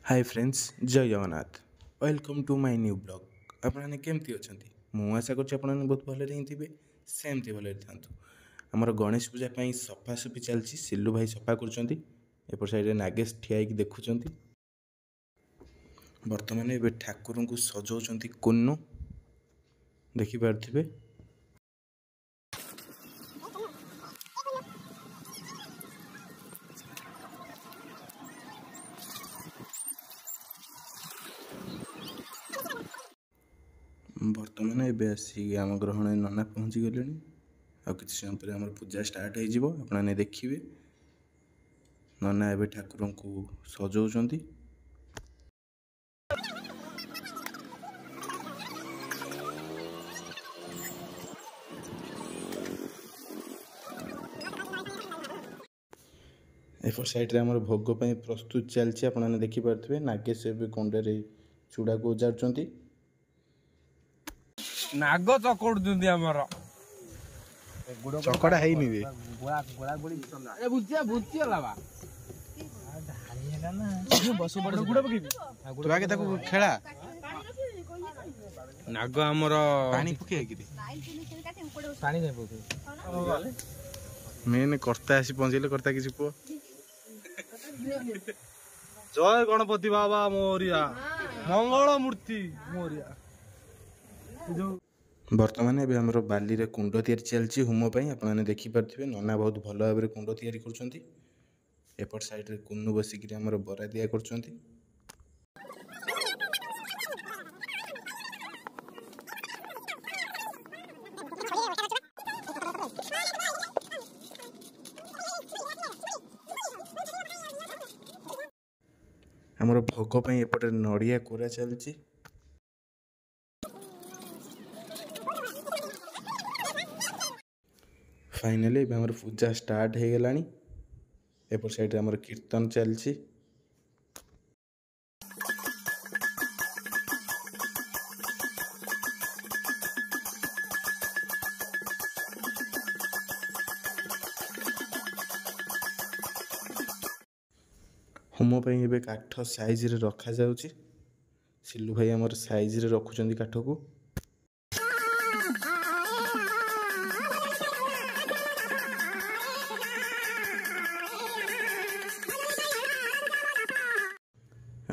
हाय friends, जय Jagannath. Welcome to my new blog. आपने केमती अच्छा? मु आशा कर बहुत भले ही थे, सेमती भले था। आमर गणेश पूजा सफासफी चलती। सिल्लू भाई सफा कर साइड नागेश ठिया देखुं। बर्तमान ए ठाकुर को सजाऊँ कुन्नू देखिपे। बर्तमान एवं आसिक आम ग्रहण नना पहुँची गले। आ कि समय पर आम पूजा स्टार्ट होने देखिए। नना एवं ठाकुर को सजाऊँ। एपट साइड्रे आम भोग प्रस्तुत चलती। आपने देखिपे नागेश एवं कुंडे चूड़ा को उजाड़ुंट। नाग चकड़ चकड़ा है खेला नाग आमर मेन कर्ता आसी पहुंचले। कर्ता किसी पुआ जय गणपति बाबा मोरिया मंगल मूर्ति मोरिया। बर्तमान एवं आम बाली रे कुंड तैयारी चलती होम। आपने देखिपे नना बहुत भल भाव कुंड तैयारी करपट साइड्रे कुन्नू बसिक बरा दिया कर। आमर भोग एपटे नड़िया कोरा चलती। फाइनली आम पूजा स्टार्ट हो गला। एपट साइड आम कीर्तन चलती। होम पे काठ साइज रे रखा जाउची। सिल्लू भाई आमर साइज रे रखुचंदी काठ को।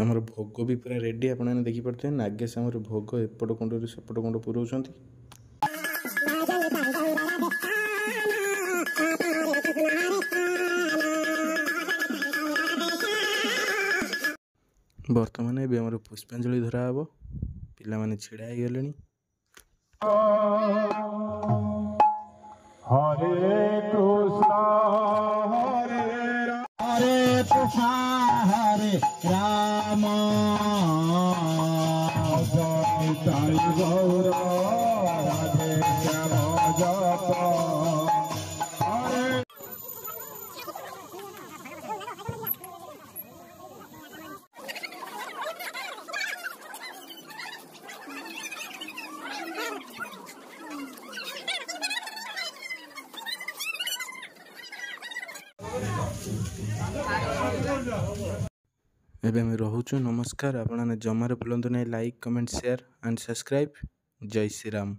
आमर भोग भी पूरा रेडी। आपने देखिपे नागेश आमर भोग एपट कुंड सेपट कुंड पुराउछंती। बर्तमान ए आम पुष्पांजलि धरा हम। पिला माने छिड़ा हो गले। हरे कृष्ण हरे कृष्ण हरे राम जय गौर राधे श्याम जप। एबे आम रोचु। नमस्कार। आपने जमार भूलु ना like comment share and subscribe. जय श्री राम।